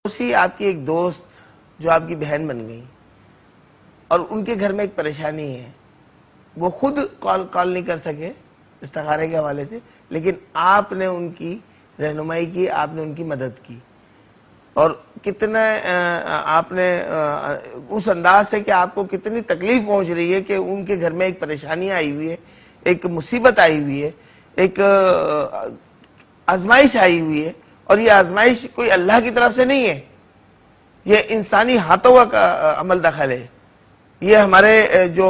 اسی آپ کی ایک دوست جو آپ کی بہن بن گئی اور ان کے گھر میں ایک پریشانی ہے، وہ خود کال نہیں کر سکے استخارے کے حوالے سے، لیکن آپ نے ان کی رہنمائی کی، آپ نے ان کی مدد کی، اور کتنا آپ نے اس انداز سے کہ آپ کو کتنی تکلیف پہنچ رہی ہے کہ ان کے گھر میں ایک پریشانی آئی ہوئی ہے، ایک مصیبت آئی ہوئی ہے، ایک آزمائش آئی ہوئی ہے، اور یہ آزمائش کوئی اللہ کی طرف سے نہیں ہے، یہ انسانی ہاتھوں کا عمل دخل ہے، یہ ہمارے جو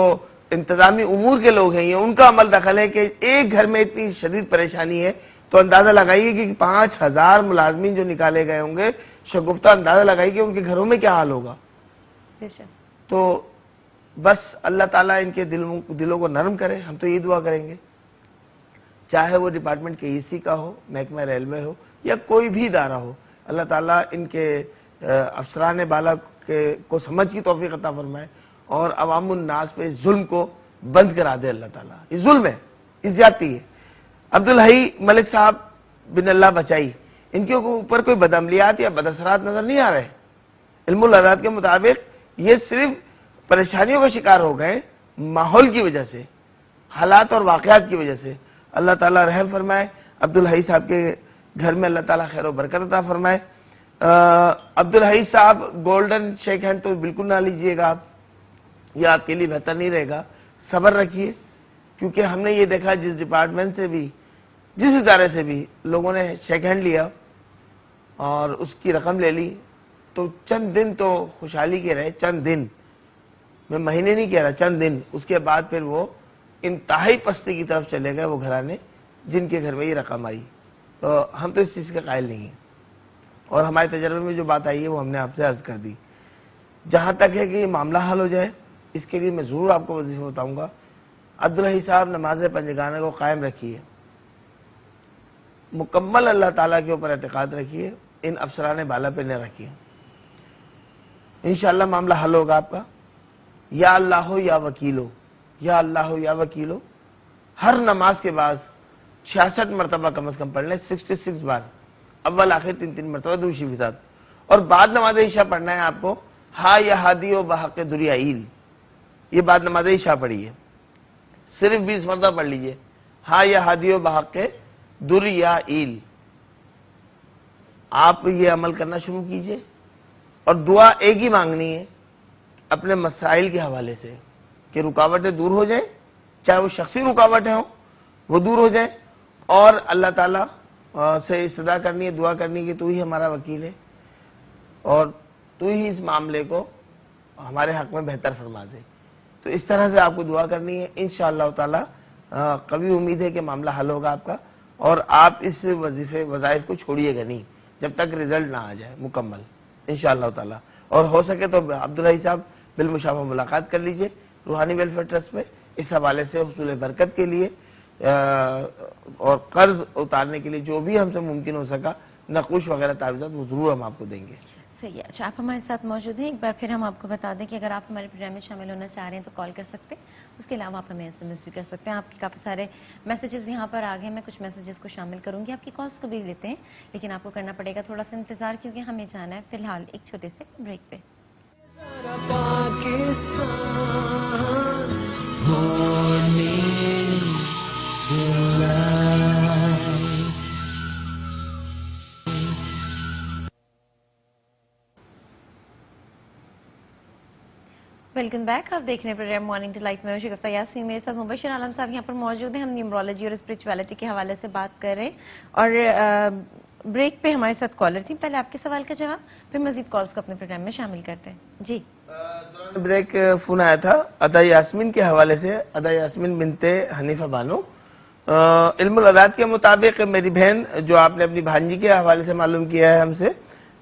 انتظامی امور کے لوگ ہیں یہ ان کا عمل دخل ہے کہ ایک گھر میں اتنی شدید پریشانی ہے تو اندازہ لگائیے کہ 5000 ملازمین جو نکالے گئے ہوں گے، شگفتہ اندازہ لگائیے کہ ان کے گھروں میں کیا حال ہوگا۔ تو بس اللہ تعالیٰ ان کے دلوں کو نرم کرے، ہم تو یہ دعا کریں گے، چاہے وہ ڈپارٹمنٹ کے ای سی کا ہو، محکمہ ریلوے ہو یا کوئی بھی ادارہ ہو، اللہ تعالیٰ ان کے افسران بالا کو سمجھ کی توفیق عطا فرمائے اور عوام الناس پہ اس ظلم کو بند کرا دے اللہ تعالیٰ۔ یہ ظلم ہے، یہ زیادتی ہے۔ عبدالحی ملک صاحب بن اللہ بچائی، ان کے اوپر کوئی بدعملیات یا بد اثرات نظر نہیں آ رہے۔ علم الاداد کے مطابق یہ صرف پریشانیوں کا شکار ہو گئے ماحول کی وجہ سے، حالات اور واقعات کی وجہ سے۔ اللہ تعالیٰ رحم فرمائے، عبدالحی صاحب کے گھر میں اللہ تعالیٰ خیر و برکت عطا فرمائے۔ عبدالحی صاحب گولڈن شیک ہینڈ تو بالکل نہ لیجئے گا آپ، یہ آپ کے لیے بہتر نہیں رہے گا، صبر رکھیے، کیونکہ ہم نے یہ دیکھا جس ڈپارٹمنٹ سے بھی، جس ادارے سے بھی لوگوں نے شیک ہینڈ لیا اور اس کی رقم لے لی تو چند دن تو خوشحالی کے رہے، چند دن، میں مہینے نہیں کہہ رہا، چند دن، اس کے بعد پھر وہ انتہائی پستی کی طرف چلے گئے وہ گھرانے جن کے گھر میں یہ رقم آئی۔ تو ہم تو اس چیز کے قائل نہیں ہیں، اور ہمارے تجربے میں جو بات آئی ہے وہ ہم نے آپ سے عرض کر دی۔ جہاں تک ہے کہ یہ معاملہ حل ہو جائے اس کے لیے میں ضرور آپ کو وظیفہ بتاؤں گا۔ عبدالحی صاحب نماز پنجگانہ کو قائم رکھیے، مکمل اللہ تعالیٰ کے اوپر اعتقاد رکھیے، ان افسران بالا پہ نہ رکھیے، انشاءاللہ معاملہ حل ہوگا آپ کا۔ یا اللہ ہو یا وکیلو، یا اللہ ہو یا وکیلو، ہر نماز کے بعد 66 مرتبہ کم از کم پڑھ لیں، 66 بار، اول آخر 3 مرتبہ درود شریف کے ساتھ، اور بعد نماز عشاء پڑھنا ہے آپ کو ہا یا ہادی و بحق دریائیل، یہ بعد نماز عشاء پڑھیے، صرف 20 مرتبہ پڑھ لیجئے، ہا یا ہادی و بحق دریائیل۔ آپ یہ عمل کرنا شروع کیجئے، اور دعا ایک ہی مانگنی ہے اپنے مسائل کے حوالے سے کہ رکاوٹیں دور ہو جائیں، چاہے وہ شخصی رکاوٹیں ہوں وہ دور ہو جائیں، اور اللہ تعالیٰ سے استدعا کرنی ہے، دعا کرنی ہے کہ تو ہی ہمارا وکیل ہے اور تو ہی اس معاملے کو ہمارے حق میں بہتر فرما دے۔ تو اس طرح سے آپ کو دعا کرنی ہے، انشاءاللہ تعالیٰ قوی امید ہے کہ معاملہ حل ہوگا آپ کا، اور آپ اس وظائف کو چھوڑیے گا نہیں جب تک رزلٹ نہ آ جائے مکمل انشاءاللہ تعالیٰ۔ اور ہو سکے تو عبدالحی صاحب بالمشافہ ملاقات کر لیجئے روحانی ویلفیئر ٹرسٹ میں، اس حوالے سے حصول برکت کے لیے اور قرض اتارنے کے لیے جو بھی ہم سے ممکن ہو سکا، نقوش وغیرہ تعویذات وہ ضرور ہم آپ کو دیں گے۔ صحیح ہے، اچھا آپ ہمارے ساتھ موجود ہیں، ایک بار پھر ہم آپ کو بتا دیں کہ اگر آپ ہمارے پروگرام میں شامل ہونا چاہ رہے ہیں تو کال کر سکتے ہیں، اس کے علاوہ آپ ہمیں SMS بھی کر سکتے ہیں۔ آپ کے کافی سارے میسیجز یہاں پر آ گئے، میں کچھ میسیجز کو شامل کروں گی، آپ کی کالز کو بھی لیتے ہیں، لیکن آپ کو کرنا پڑے گا تھوڑا سا انتظار کیونکہ ہمیں جانا ہے فی الحال ایک چھوٹے سے بریک پہ۔ ویلکم بیک، آپ دیکھ رہے ہیں پروگرام مارننگ ڈیلائٹ میں شگفتہ یاسین، میرے ساتھ مبشر عالم صاحب یہاں پر موجود ہیں۔ ہم نیومرولوجی اور اسپرچویلٹی کے حوالے سے بات کر رہے ہیں، اور بریک پہ ہمارے ساتھ کالر تھی، پہلے آپ کے سوال کا جواب، پھر مزید کالز کو اپنے پروگرام میں شامل کرتے ہیں۔ جی دوران بریک فون آیا تھا ادا یاسمین کے حوالے سے، ادا یاسمین بنت حنیفہ بانو۔ علم الاداد کے مطابق میری بہن جو آپ نے اپنی بھانجی کے حوالے سے معلوم کیا ہے ہم سے،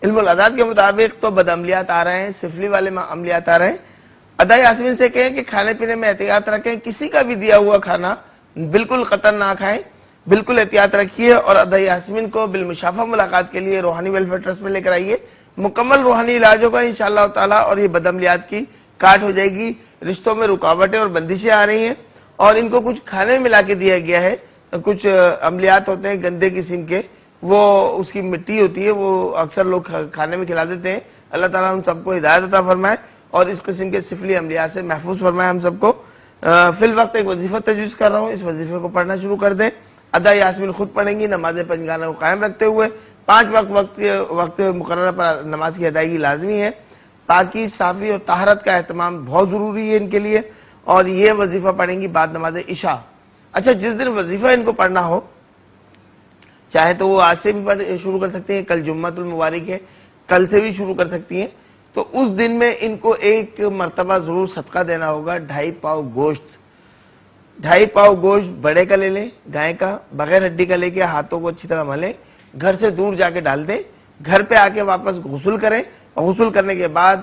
علم الاداد کے مطابق تو بدعملیات آ رہے ہیں، سفلی والے عملیات آ رہے ہیں۔ ادا یاسمین سے کہیں کہ کھانے پینے میں احتیاط رکھیں، کسی کا بھی دیا ہوا کھانا بالکل قطن نہ کھائیں، بالکل احتیاط رکھیے، اور ادا یاسمین کو بالمشافہ ملاقات کے لیے روحانی ویلفیئر ٹرسٹ میں لے کر آئیے، مکمل روحانی علاج ہوگا انشاءاللہ تعالیٰ، اور یہ بدعملیات کی کاٹ ہو جائے گی۔ رشتوں میں رکاوٹیں اور بندشیں آ رہی ہیں، اور ان کو کچھ کھانے میں ملا کے دیا گیا ہے، کچھ عملیات ہوتے ہیں گندے قسم کے، وہ اس کی مٹی ہوتی ہے، وہ اکثر لوگ کھانے میں کھلا دیتے ہیں. اللہ تعالیٰ ہم سب کو ہدایت عطا فرمائے اور اس قسم کے سفلی عملیات سے محفوظ فرمائے ہم سب کو. فی الوقت ایک وظیفہ تجویز کر رہا ہوں، اس وظیفے کو پڑھنا شروع کر دیں. ادا یاسمین خود پڑھیں گی، نماز پنجگانہ کو قائم رکھتے ہوئے. 5 وقت مقررہ پر نماز کی ادائیگی لازمی ہے. پاکی، صافی اور طہارت کا اہتمام بہت ضروری ہے ان کے لیے. اور یہ وظیفہ پڑھیں گی بعد نماز عشاء. اچھا، جس دن وظیفہ ان کو پڑھنا ہو، چاہے تو وہ آج سے بھی شروع کر سکتے ہیں، کل جمعۃ المبارک ہے، کل سے بھی شروع کر سکتی ہیں. تو اس دن میں ان کو ایک مرتبہ ضرور صدقہ دینا ہوگا. 2.5 پاؤ گوشت، 2.5 پاؤ گوشت بڑے کا لے لیں، گائے کا، بغیر ہڈی کا لے کے ہاتھوں کو اچھی طرح ملیں، گھر سے دور جا کے ڈال دیں. گھر پہ آ کے واپس غسل کریں، اور غسل کرنے کے بعد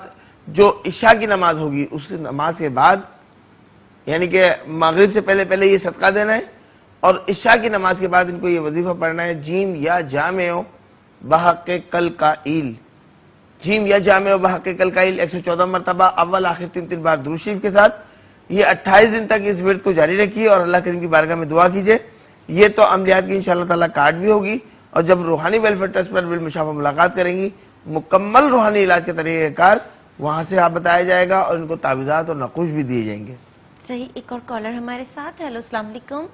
جو عشاء کی نماز ہوگی اس نماز کے بعد، یعنی کہ مغرب سے پہلے یہ صدقہ دینا ہے، اور عشاء کی نماز کے بعد ان کو یہ وظیفہ پڑھنا ہے. جیم یا جامع بحق کل قائل، جیم یا جامع بحق کل قائل 114 مرتبہ، اول آخر 3 بار درود شریف کے ساتھ. یہ 28 دن تک اس ورد کو جاری رکھیے اور اللہ کریم کی بارگاہ میں دعا کیجیے. یہ تو عملیات کی انشاءاللہ تعالیٰ کارڈ بھی ہوگی، اور جب روحانی ویلفیئر ٹرسٹ پر بالمشافہ ملاقات کریں گی، مکمل روحانی علاج کے طریقہ کار وہاں سے آپ بتایا جائے گا، اور ان کو تعویذات اور نقوش بھی دیے جائیں گے. صحیح. ایک اور کالر ہمارے ساتھ. ہیلو، السلام علیکم.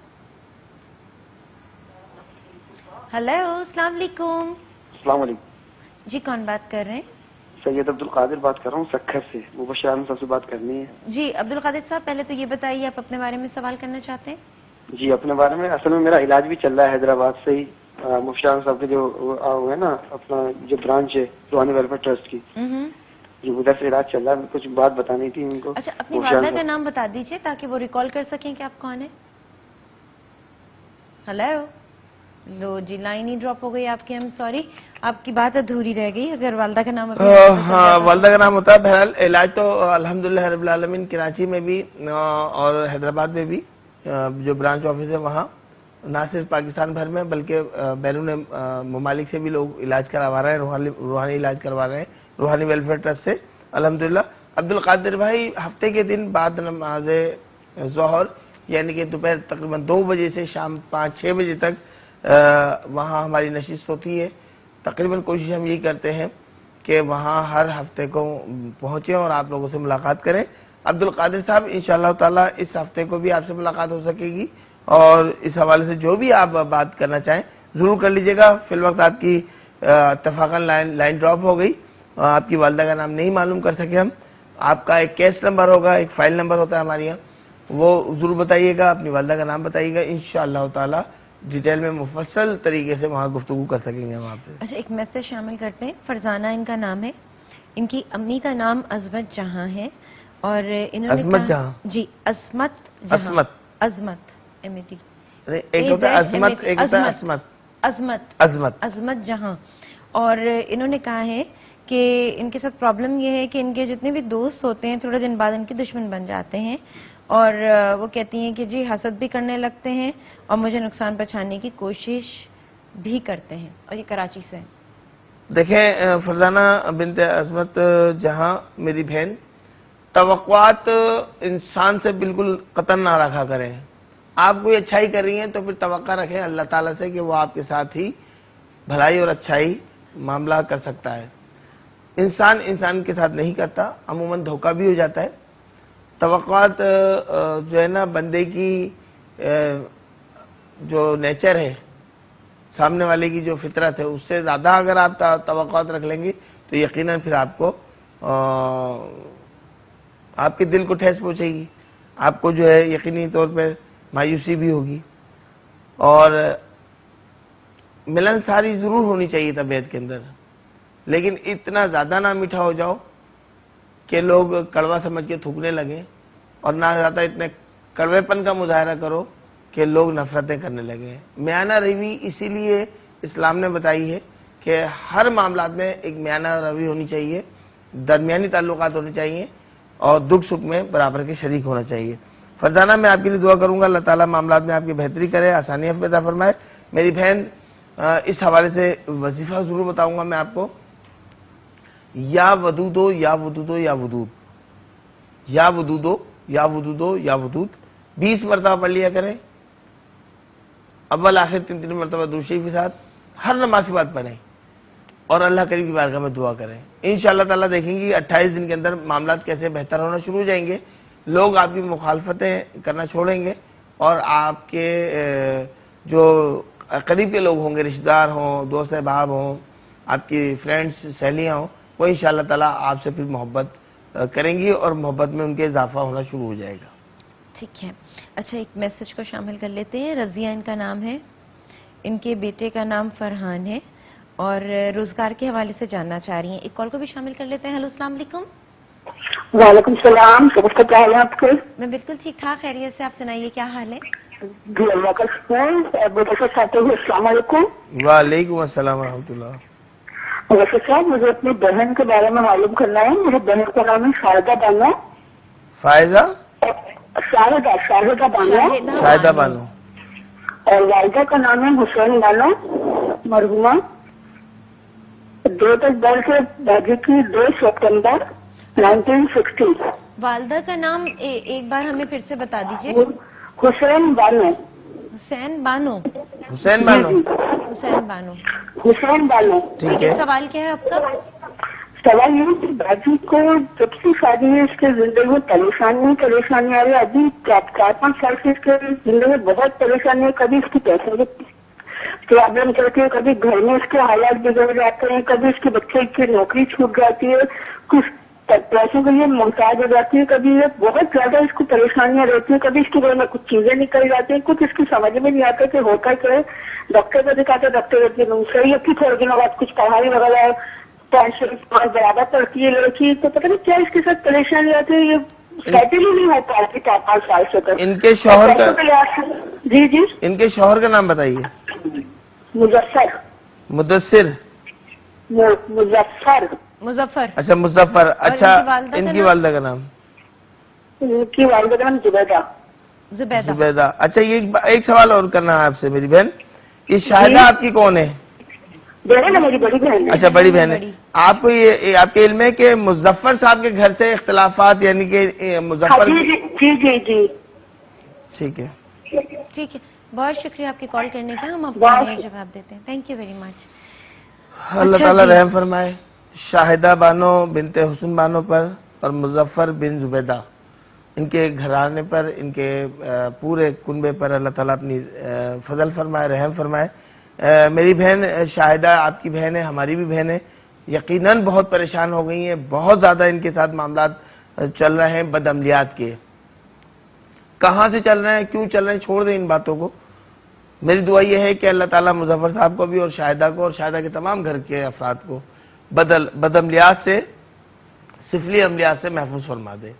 ہیلو، السلام علیکم. السلام علیکم. جی، کون بات کر رہے ہیں؟ سید عبدالقادر بات کر رہا ہوں سکھر سے. مبشر احمد صاحب سے بات کرنی ہے. جی عبدالقادر صاحب، پہلے تو یہ بتائیے آپ اپنے بارے میں سوال کرنا چاہتے ہیں؟ جی، اپنے بارے میں اصل میں میرا علاج بھی چل رہا ہے حیدرآباد سے ہی. مبشر احمد صاحب کے جو ہے نا اپنا جو برانچ ہے روحانی ویلفیئر ٹرسٹ کی، جی ادھر سے علاج چل رہا ہے. کچھ بات بتانی تھی ان کو. اچھا، اپنی والدہ کا نام بتا دیجیے تاکہ وہ ریکال کر سکیں کہ آپ کون ہیں. ہیلو. لو جی، لائن ہی ڈراپ ہو گئی آپ کی. ہم سوری، آپ کی بات ادھوری رہ گئی. اگر والدہ کا نام ہاں، والدہ کا نام ہوتا ہے. بہرحال علاج تو الحمدللہ رب العالمین کراچی میں بھی اور حیدرآباد میں بھی جو برانچ آفس ہے وہاں، نہ صرف پاکستان بھر میں بلکہ بیرون ممالک سے بھی لوگ علاج کروا رہے ہیں، روحانی علاج کروا رہے ہیں روحانی ویلفیئر ٹرسٹ سے الحمدللہ. عبدالقادر بھائی، ہفتے کے دن بعد نماز ظہر یعنی کہ دوپہر تقریباً 2 بجے سے شام 5-6 بجے تک وہاں ہماری نشست ہوتی ہے. تقریباً کوشش ہم یہی کرتے ہیں کہ وہاں ہر ہفتے کو پہنچیں اور آپ لوگوں سے ملاقات کریں. عبدالقادر صاحب، انشاءاللہ تعالی اس ہفتے کو بھی آپ سے ملاقات ہو سکے گی، اور اس حوالے سے جو بھی آپ بات کرنا چاہیں ضرور کر لیجیے گا. فی الوقت آپ کی اتفاقاً لائن ڈراپ ہو گئی، آپ کی والدہ کا نام نہیں معلوم کر سکے ہم. آپ کا ایک کیس نمبر ہوگا، ایک فائل نمبر ہوتا ہے ہمارے یہاں، وہ ضرور بتائیے گا. اپنی والدہ کا نام بتائیے گا، انشاءاللہ تعالی ڈیٹیل میں مفصل طریقے سے وہاں گفتگو کر سکیں گے ہم آپ سے. اچھا، ایک میسج شامل کرتے ہیں. فرزانہ ان کا نام ہے، ان کی امی کا نام عظمت جہاں ہے، اور انہوں نے عظمت جہاں؟ جی، عظمت عظمت، عظمت MAT، ایک ہوتا ہے عظمت، ایک ہوتا ہے عصمت. عظمت، عظمت، عظمت جہاں. اور انہوں نے کہا ہے کہ ان کے ساتھ پرابلم یہ ہے کہ ان کے جتنے بھی دوست ہوتے ہیں تھوڑے دن بعد ان کے دشمن بن جاتے ہیں، اور وہ کہتی ہیں کہ جی حسد بھی کرنے لگتے ہیں اور مجھے نقصان پہنچانے کی کوشش بھی کرتے ہیں. اور یہ کراچی سے. دیکھیں فرزانہ بنت عظمت جہاں میری بہن، توقعات انسان سے بالکل قطن نہ رکھا کریں. آپ کوئی اچھائی کر رہی ہیں تو پھر توقع رکھیں اللہ تعالیٰ سے کہ وہ آپ کے ساتھ ہی بھلائی اور اچھائی معاملہ کر سکتا ہے. انسان کے ساتھ نہیں کرتا، عموماً دھوکہ بھی ہو جاتا ہے. توقعات جو ہے نا بندے کی جو نیچر ہے، سامنے والے کی جو فطرت ہے، اس سے زیادہ اگر آپ توقعات رکھ لیں گے تو یقیناً پھر آپ کو آپ کے دل کو ٹھیس پہنچے گی، آپ کو جو ہے یقینی طور پر مایوسی بھی ہوگی. اور ملن ساری ضرور ہونی چاہیے طبیعت کے اندر، لیکن اتنا زیادہ نہ میٹھا ہو جاؤ کہ لوگ کڑوا سمجھ کے تھوکنے لگیں، اور نہ زیادہ اتنے کڑوے پن کا مظاہرہ کرو کہ لوگ نفرتیں کرنے لگے. میانہ روی اسی لیے اسلام نے بتائی ہے کہ ہر معاملات میں ایک میانہ روی ہونی چاہیے، درمیانی تعلقات ہونے چاہیے، اور دکھ سکھ میں برابر کے شریک ہونا چاہیے. فرزانہ، میں آپ کے لیے دعا کروں گا اللہ تعالیٰ معاملات میں آپ کی بہتری کرے، آسانیاں پیدا فرمائے. میری بہن، اس حوالے سے وظیفہ ضرور بتاؤں گا میں آپ کو. یا ودودو یا ودودو یا ودود، یا ودودو یا ودودو یا ودود 20 مرتبہ پڑھ لیا کریں. اول آخر 3 مرتبہ درود شریف کے ساتھ ہر نماز کے بعد پڑھیں اور اللہ کریم کی بارگاہ میں دعا کریں. انشاءاللہ تعالیٰ دیکھیں گی 28 دن کے اندر معاملات کیسے بہتر ہونا شروع ہو جائیں گے. لوگ آپ کی مخالفتیں کرنا چھوڑیں گے اور آپ کے جو قریب کے لوگ ہوں گے، رشتہ دار ہوں، دوست احباب ہوں، آپ کی فرینڈز سہیلیاں ہوں، وہ انشاءاللہ تعالیٰ آپ سے پھر محبت کریں گی اور محبت میں ان کے اضافہ ہونا شروع ہو جائے گا. ٹھیک ہے. اچھا ایک میسج کو شامل کر لیتے ہیں. رضیہ ان کا نام ہے، ان کے بیٹے کا نام فرحان ہے اور روزگار کے حوالے سے جاننا چاہ رہی ہیں. ایک کال کو بھی شامل کر لیتے ہیں. ہیلو السلام علیکم. وعلیکم السلام. سب کا کیا حال ہے آپ کے؟ میں بالکل ٹھیک ٹھاک، خیریت سے. آپ سنائیے کیا حال ہے؟ جی اللہ کا شکر. بیٹے سے کہتے ہوئے السلام علیکم. وعلیکم السلام ورحمۃ اللہ. ویسے صاحب مجھے اپنی بہن کے بارے میں معلوم کرنا ہے. میری بہن کا نام ہے شاہدہ بانو. فائزہ؟ شاہدہ بانو. شاہدہ بانو. اور والدہ کا نام ہے حسین بانو مرحومہ. ڈیٹ آف برتھ دادی کی 2 سپتمبر 1960. والدہ کا نام ایک بار ہمیں پھر سے بتا دیجیے. حسین بانو. حسین بانو. حسین بانو. حسین بانو. حسین بانو. ٹھیک ہے. سوال کیا ہے آپ کا؟ سوال یہ کہ باجی کو جب سے شادی ہے اس کے زندگی میں پریشانی آ رہی ہے. ابھی 4-5 سال سے اس کے زندگی میں بہت پریشانی ہے. کبھی اس کی پیسے کی پرابلم چلتی ہے، کبھی گھر میں اس کے حالات بگڑ جاتے ہیں، کبھی اس کے بچے کی نوکری چھوٹ جاتی ہے، کچھ پیسوں کے لیے محتاج ہو جاتی ہے. کبھی یہ بہت زیادہ اس کو پریشانیاں رہتی ہیں. کبھی اس کے گھر میں کچھ چیزیں نکل جاتی ہیں، کچھ اس کی سمجھ میں نہیں آتا کہ ہوتا کیا ہے. ڈاکٹر کو دکھاتے ڈاکٹر صحیح ہے کہ تھوڑے دنوں بعد کچھ پڑھائی وغیرہ 5 برابر پڑتی ہے لڑکی. تو پتہ نہیں کیا اس کے ساتھ پریشانی آتی ہے. یہ سیٹل ہی نہیں ہو پاتی 4-5 سال سے تک. ان کے شوہر کا جی ان کے شوہر کا نام بتائیے. مظفر. مدثر. مظفر. اچھا مظفر. اچھا ان کی والدہ کا نام؟ ان کی والدہ کا نام زبیدہ. زبیدہ. اچھا یہ ایک سوال اور کرنا ہے آپ سے میری بہن. یہ شاہدہ آپ کی کون ہے؟ میری بڑی بہن ہے. اچھا بڑی بہن ہے. آپ کو یہ آپ کے علم ہے کہ مظفر صاحب کے گھر سے اختلافات یعنی کہ مظفر؟ جی. ٹھیک ہے. ٹھیک ہے. بہت شکریہ آپ کی کال کرنے کا. ہم آپ کو جواب دیتے ہیں. Thank you very much. اللہ تعالیٰ رحم فرمائے شاہدہ بانو بنت حسن بانو پر اور مظفر بن زبیدہ ان کے گھرانے پر، ان کے پورے کنبے پر اللہ تعالیٰ اپنی فضل فرمائے، رحم فرمائے. میری بہن شاہدہ آپ کی بہن ہے، ہماری بھی بہن ہے. یقیناً بہت پریشان ہو گئی ہیں. بہت زیادہ ان کے ساتھ معاملات چل رہے ہیں بدعملیات کے. کہاں سے چل رہے ہیں، کیوں چل رہے ہیں، چھوڑ دیں ان باتوں کو. میری دعا یہ ہے کہ اللہ تعالیٰ مظفر صاحب کو بھی اور شاہدہ کو اور شاہدہ کے تمام گھر کے افراد کو بدعملیات سے، سفلی عملیات سے محفوظ فرما دے.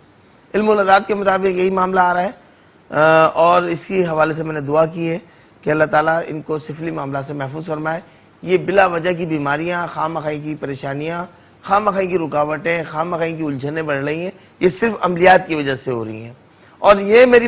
علم الاداد کے مطابق یہی معاملہ آ رہا ہے اور اس کی حوالے سے میں نے دعا کی ہے کہ اللہ تعالیٰ ان کو سفلی معاملات سے محفوظ فرمائے. یہ بلا وجہ کی بیماریاں، خواہ مخواہ کی پریشانیاں، خواہ مخواہ کی رکاوٹیں، خواہ مخواہ کی الجھنیں بڑھ رہی ہیں. یہ صرف عملیات کی وجہ سے ہو رہی ہیں. اور یہ میری